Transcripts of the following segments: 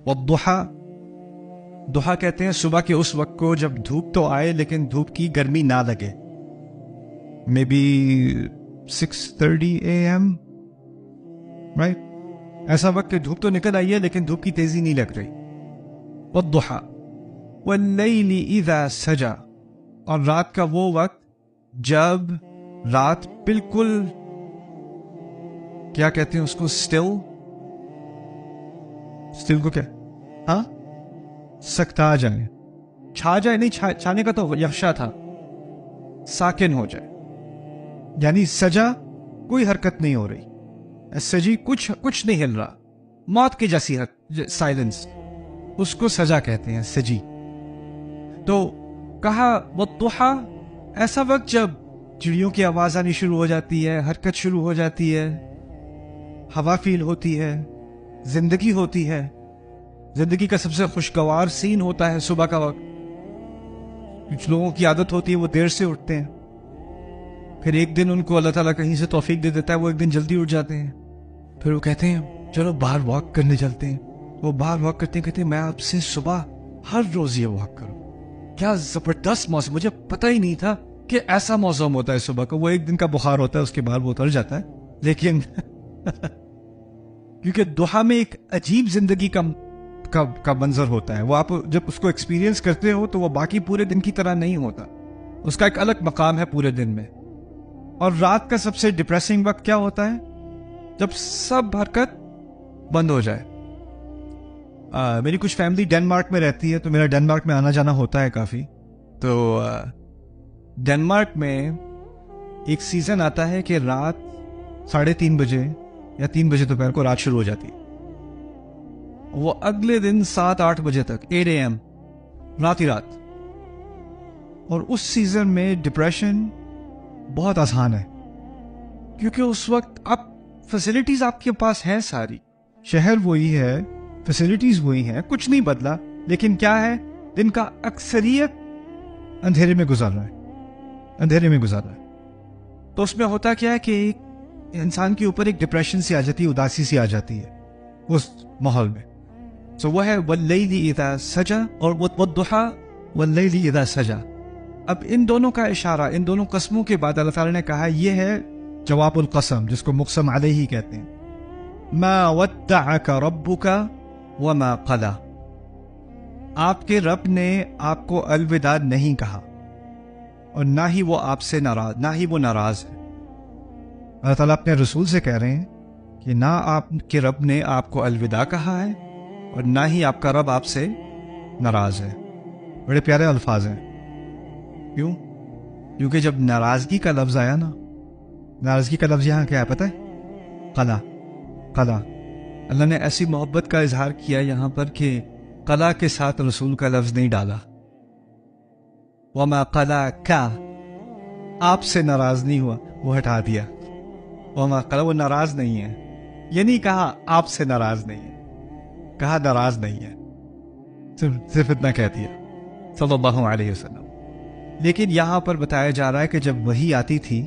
والضحا، दुहा कहते हैं सुबह के उस वक्त को जब धूप तो आए लेकिन धूप की गर्मी ना लगे, मे बी 6:30 AM, राइट? ऐसा वक्त कि धूप तो निकल आई है लेकिन धूप की तेजी नहीं लग रही। वद्दुहा वल्लैलि इज़ा सजा, और रात का वो वक्त जब रात बिल्कुल, क्या कहते हैं उसको, स्टिल को क्या, हाँ, सकता जाए, छा जाए, नहीं छाने का तो यख्शा था, साकिन हो जाए, यानी सजा, कोई हरकत नहीं हो रही, सजी, कुछ नहीं हिल रहा, मौत की जैसी साइलेंस, उसको सजा कहते हैं, सजी। तो कहा वद्दुहा, ऐसा वक्त जब चिड़ियों की आवाज आनी शुरू हो जाती है, हरकत शुरू हो जाती है, हवा फील होती है, जिंदगी होती है। जिंदगी का सबसे खुशगवार सीन होता है सुबह का वक्त। कुछ लोगों की आदत होती है वो देर से उठते हैं, फिर एक दिन उनको अल्लाह ताला कहीं से तौफीक दे देता है, वो एक दिन जल्दी उठ जाते हैं, फिर वो कहते हैं चलो बाहर वॉक करने चलते हैं। वो बाहर वॉक करते हैं, कहते हैं मैं आपसे सुबह हर रोज ये वॉक करूं। क्या जबरदस्त मौसम, मुझे पता ही नहीं था कि ऐसा मौसम होता है सुबह का। वो एक दिन का बुखार होता है, उसके बाद वो उतर जाता है, लेकिन क्योंकि दुहा में एक अजीब जिंदगी का मंजर होता है। वो आप जब उसको एक्सपीरियंस करते हो तो वो बाकी पूरे दिन की तरह नहीं होता, उसका एक अलग मकाम है पूरे दिन में। और रात का सबसे डिप्रेसिंग वक्त क्या होता है? जब सब हरकत बंद हो जाए। मेरी कुछ फैमिली डेनमार्क में रहती है, तो मेरा डेनमार्क में आना जाना होता है काफी। तो डेनमार्क में एक सीजन आता है कि रात 3:30 बजे या 3 बजे दोपहर को रात शुरू हो जाती है, वो अगले दिन 7-8 बजे तक, 8 AM, रात ही रात। और उस सीजन में डिप्रेशन बहुत आसान है, क्योंकि उस वक्त आप फैसिलिटीज आपके पास है सारी, शहर वही है, फैसिलिटीज वही है, कुछ नहीं बदला, लेकिन क्या है, दिन का अक्सरियत अंधेरे में गुजर रहा है, अंधेरे में गुजर रहा है। तो उसमें होता क्या है कि इंसान के ऊपर एक डिप्रेशन सी आ जाती है, उदासी सी आ जाती है उस माहौल में। सो वो है वल्लैलि इज़ा सजा और वद्दुहा वल्लैलि इज़ा सजा। अब इन दोनों का इशारा, इन दोनों कस्मों के बाद अल्लाह ताला ने कहा, यह है जवाबुल कसम, जिसको मुक़सम अलैहि कहते हैं। मा वद्दअका रब्बुका वमा क़ला, आपके रब ने आपको अलविदा नहीं कहा और ना ही वो आपसे नाराज, ना ही वो नाराज है। अल्लाह ताला अपने रसूल से कह रहे हैं कि ना आपके रब ने आपको अलविदा कहा है और ना ही आपका रब आपसे नाराज है। बड़े प्यारे अल्फाज हैं। क्यों? क्योंकि जब नाराजगी का लफ्ज आया ना, नाराजगी का लफ्ज यहाँ क्या है पता है? कला, कला। अल्लाह ने ऐसी मोहब्बत का इजहार किया यहाँ पर कि कला के साथ रसूल का लफ्ज नहीं डाला। वमा कला का, आपसे नाराज नहीं हुआ, वो हटा दिया। वमा कला, वो नाराज नहीं है, ये नहीं कहा आपसे नाराज नहीं है, कहा नाराज नहीं है, सिर्फ इतना कह दिया सल्लल्लाहु अलैहि वसल्लम। लेकिन यहां पर बताया जा रहा है कि जब वही आती थी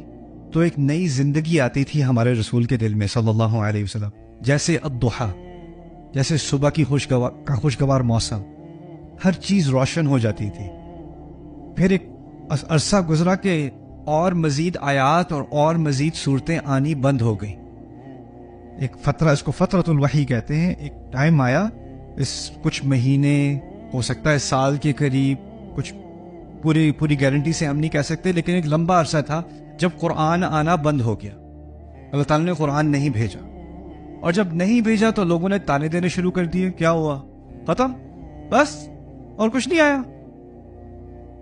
तो एक नई जिंदगी आती थी हमारे रसूल के दिल में सल्लल्लाहु अलैहि वसल्लम। जैसे अद्दुहा, जैसे सुबह की खुशगवार मौसम, हर चीज रोशन हो जाती थी। फिर एक अरसा गुजरा के और मजीद आयात और मजीद सूरतें आनी बंद हो गई। एक फतरा, इसको फतरतुल वही कहते हैं। एक टाइम आया, इस कुछ महीने, हो सकता है साल के करीब, कुछ पूरी गारंटी से हम नहीं कह सकते, लेकिन एक लंबा अरसा था जब कुरान आना बंद हो गया। अल्लाह ताला ने कुरान नहीं भेजा, और जब नहीं भेजा तो लोगों ने ताने देने शुरू कर दिए। क्या हुआ? खत्म, बस, और कुछ नहीं आया।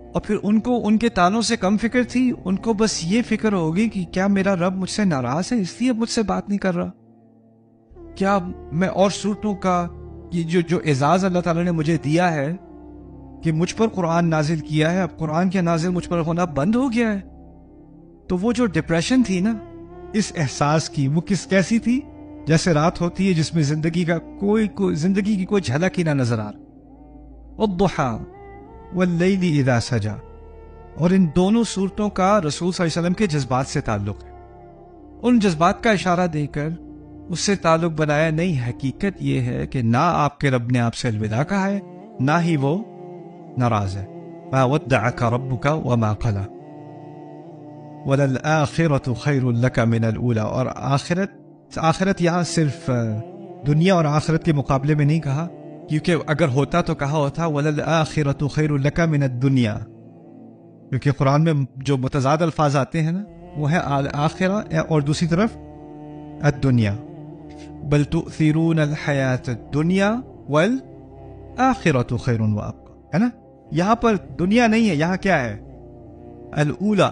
और फिर उनको उनके तानों से कम फिक्र थी, उनको बस ये फिक्र होगी कि क्या मेरा रब मुझसे नाराज है इसलिए मुझसे बात नहीं कर रहा, क्या मैं और सूरतों का ये जो एजाज अल्लाह ताला ने मुझे दिया है कि मुझ पर कुरान नाजिल किया है, अब कुरान के नाजिल मुझ पर होना बंद हो गया है। तो वो जो डिप्रेशन थी ना, इस एहसास की, वो कैसी थी? जैसे रात होती है जिसमें जिंदगी की कोई झलक ही ना नजर आ रहा। वद्दुहा वल्लैलि इज़ा सजा। और इन दोनों सूरतों का रसूल सल्लल्लाहु अलैहि वसल्लम के जज्बात से ताल्लुक है। उन जज्बात का इशारा देकर اس سے تعلق بنایا نہیں. حقیقت یہ ہے کہ نہ آپ کے رب نے آپ سے الوداع کہا ہے، نہ ہی وہ ناراض ہے. ما ودعك ربك وما قلى وللآخرة خير لك من الأولى. اور آخرت یہاں صرف دنیا اور آخرت کے مقابلے میں نہیں کہا، کیونکہ اگر ہوتا تو کہا ہوتا وَلَلْآخِرَةُ خَيْرٌ لَكَ مِنَ الدُّنْيَا، کیونکہ قرآن میں جو متضاد الفاظ آتے ہیں نا وہ ہے آخرہ اور دوسری طرف الدنیا. بل تؤثرون الحیات الدنیا والآخرة خیر وابقى، ہے نا. یہاں پر دنیا نہیں ہے، یہاں کیا ہے؟ الاولا.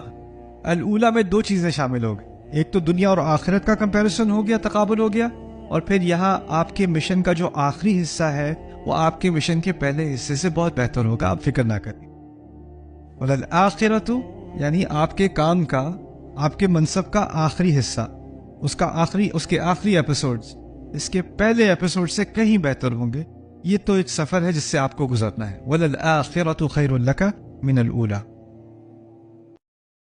الاولا میں دو چیزیں شامل ہو گئی، ایک تو دنیا اور آخرت کا کمپیریزن ہو گیا، تقابل ہو گیا، اور پھر یہاں آپ کے مشن کا جو آخری حصہ ہے وہ آپ کے مشن کے پہلے حصے سے بہت بہتر ہوگا، آپ فکر نہ کریں. وَلَلْآخِرَةُ یعنی آپ کے کام کا، آپ کے منصب کا آخری حصہ، اس کے آخری ایپیسوڈز اس کے پہلے ایپیسوڈ سے کہیں بہتر ہوں گے. یہ تو ایک سفر ہے جس سے آپ کو گزرنا ہے. وَلَلْآخِرَةُ خَيْرٌ لَكَ مِنَ الْأُولَى.